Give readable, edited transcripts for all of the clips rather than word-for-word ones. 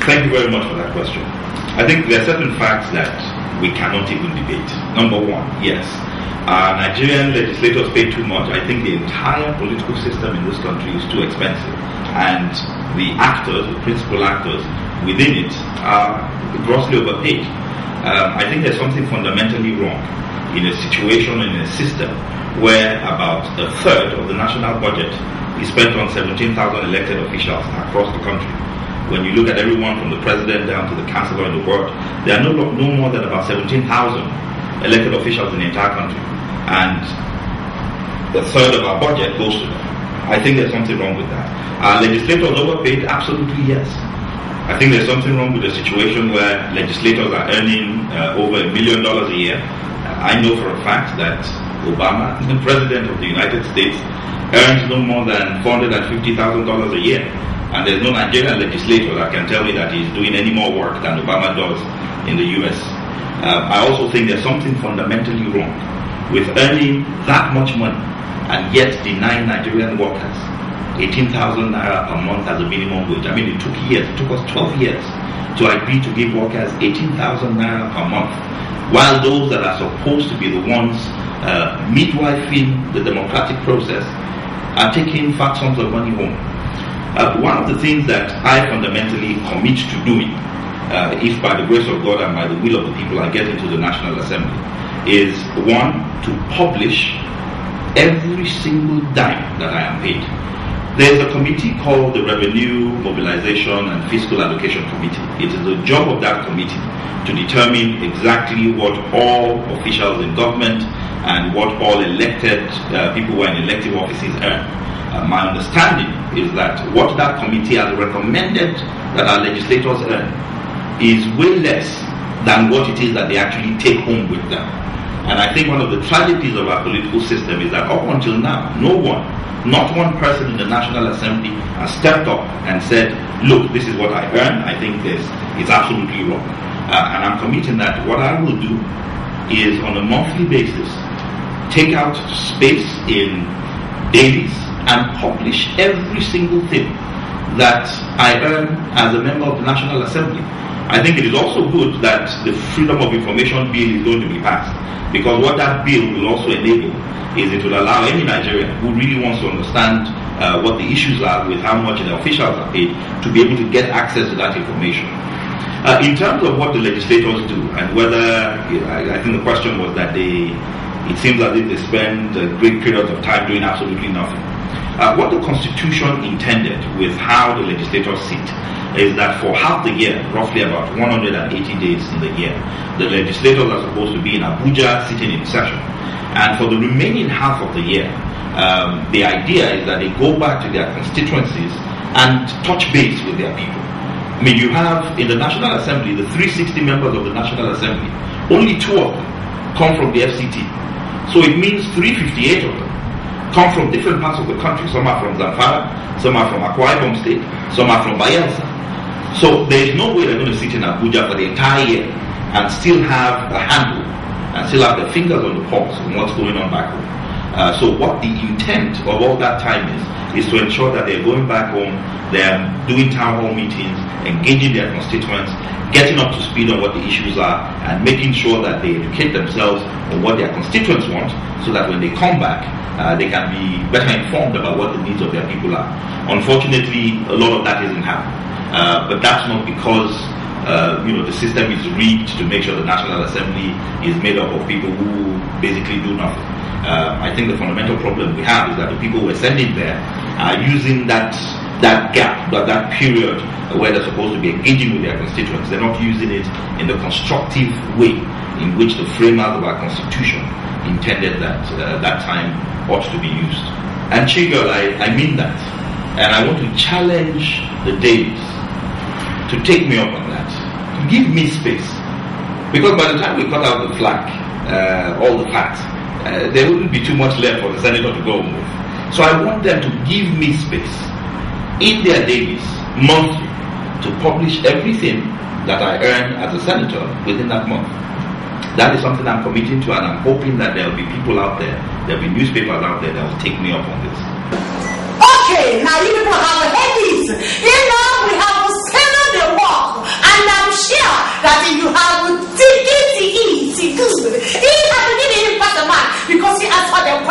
Thank you very much for that question. I think there are certain facts that we cannot even debate. Number one, yes, Nigerian legislators pay too much. I think the entire political system in this country is too expensive, and the actors, the principal actors within it, are grossly overpaid. I think there's something fundamentally wrong in a situation, in a system, where about a third of the national budget is spent on 17,000 elected officials across the country. When you look at everyone from the president down to the councillor in the ward, there are no more than about 17,000 elected officials in the entire country, and a third of our budget goes to them. I think there's something wrong with that. Are legislators overpaid? Absolutely yes. I think there's something wrong with the situation where legislators are earning over $1 million a year. I know for a fact that Obama, the president of the United States, earns no more than $450,000 a year. And there's no Nigerian legislator that can tell me that he's doing any more work than Obama does in the US. I also think there's something fundamentally wrong with earning that much money and yet denying Nigerian workers 18,000 naira per month as a minimum wage. I mean, it took years, it took us 12 years to agree to give workers 18,000 naira per month, while those that are supposed to be the ones midwifing the democratic process are taking fat sums of money home. One of the things that I fundamentally commit to doing, if by the grace of God and by the will of the people I get into the National Assembly, is one, to publish every single dime that I am paid. There's a committee called the Revenue, Mobilization and Fiscal Allocation Committee. It is the job of that committee to determine exactly what all officials in government and what all elected people who are in elective offices earn. My understanding is that what that committee has recommended that our legislators earn is way less than what it is that they actually take home with them. And I think one of the tragedies of our political system is that up until now, no one, not one person in the National Assembly has stepped up and said, look, this is what I earn. I think it's absolutely wrong. And I'm committing that what I will do is on a monthly basis, take out space in dailies and publish every single thing that I earn as a member of the National Assembly. I think it is also good that the Freedom of Information Bill is going to be passed, because what that bill will also enable is it will allow any Nigerian who really wants to understand what the issues are with how much the officials are paid to be able to get access to that information. In terms of what the legislators do and whether, I think the question was that it seems as if they spend great periods of time doing absolutely nothing. What the Constitution intended with how the legislators sit is that for half the year, roughly about 180 days in the year, the legislators are supposed to be in Abuja sitting in session. And for the remaining half of the year, the idea is that they go back to their constituencies and touch base with their people. I mean, you have in the National Assembly, the 360 members of the National Assembly, only 2 of them come from the FCT. So it means 358 of them come from different parts of the country. Some are from Zamfara, some are from Akwa Ibom State, some are from Bayelsa. So there is no way they're going to sit in Abuja for the entire year and still have a handle and still have their fingers on the pulse of what's going on back home. So what the intent of all that time is to ensure that they're going back home, they're doing town hall meetings, engaging their constituents, getting up to speed on what the issues are, and making sure that they educate themselves on what their constituents want, so that when they come back, they can be better informed about what the needs of their people are. Unfortunately, a lot of that isn't happening. But that's not because the system is rigged to make sure the National Assembly is made up of people who basically do nothing. I think the fundamental problem we have is that the people we're sending there are using that gap, that period where they're supposed to be engaging with their constituents. They're not using it in the constructive way in which the framers of our Constitution intended that time ought to be used. And Chigol, I mean that. And I want to challenge the days to take me up on that. Give me space. Because by the time we cut out the flag, all the facts, there wouldn't be too much left for the senator to go with. So I want them to give me space in their dailies, monthly, to publish everything that I earn as a senator within that month. That is something I'm committing to, and I'm hoping that there will be people out there, there will be newspapers out there that will take me up on this. Okay, now you people have a headies. We have to settle the work.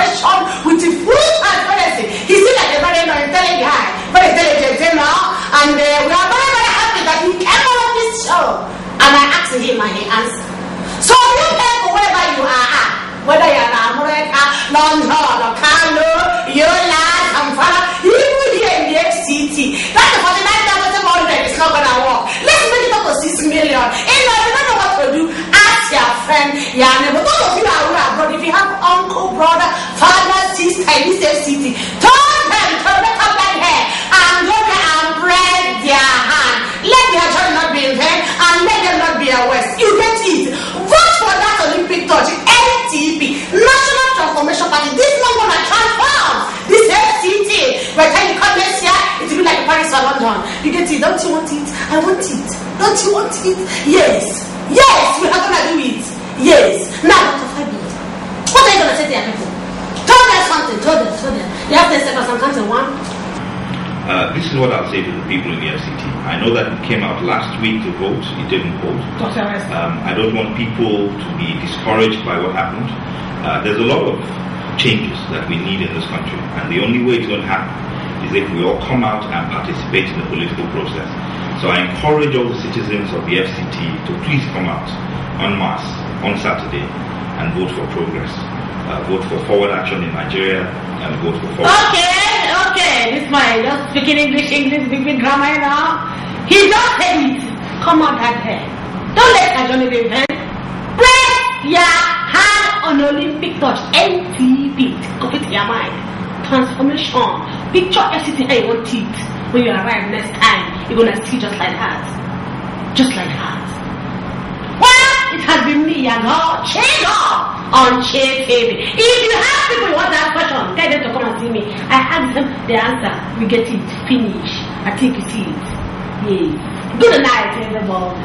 question with the full transparency. He seems like a very intelligent guy, very intelligent, you know. And we are very, very happy that he came on this show. And I asked him and he answered. So you pay for wherever you are at, whether you're in America, London, or Kano, Yola, Kampala, even here in the FCT. That's the 49,700 is not gonna work. Let's make it up to 6 million. And you don't know what to do. Ask your friend, your neighbor. Those of you are abroad, if you have uncle, brother, father, sister in this FCT, turn them to the top like hair and go there and break their hand. Let their joy not be in vain and let them not be a waste. You get it. Vote for that Olympic torch, NTP, National Transformation Party. This is not gonna transform this FCT. By the time you come next year, it will be like Paris or London. You get it? Don't you want it? I want it. Don't you want it? Yes. Yes, we are gonna do it. Yes. Now, Dr. Fabiyi, what are you gonna say to your people? Tell them something. Tell them. You have 10 seconds. I'm counting 1. This is what I'll say to the people in the FCT. I know that it came out last week to vote. It didn't vote. I don't want people to be discouraged by what happened. There's a lot of changes that we need in this country, and the only way it's going to happen is if we all come out and participate in the political process. So I encourage all the citizens of the FCT to please come out en masse on Saturday and vote for progress. Vote for forward action in Nigeria and vote for forward. Okay, this man just speaking English, big grammar now. He just said it. Come on, that head. Don't let a Johnny be event. Press your hand on Olympic touch. NTP. Commit your mind. Transformation. Picture FCT how you want it. When you arrive next time, you're gonna see just like that. Just like that. Well, it has been me and her. Change up on Change Baby. If you have people who want to ask questions, tell them to come and see me. I ask them the answer. We get it. Finish. I think you see it. Yes. Good night, everybody.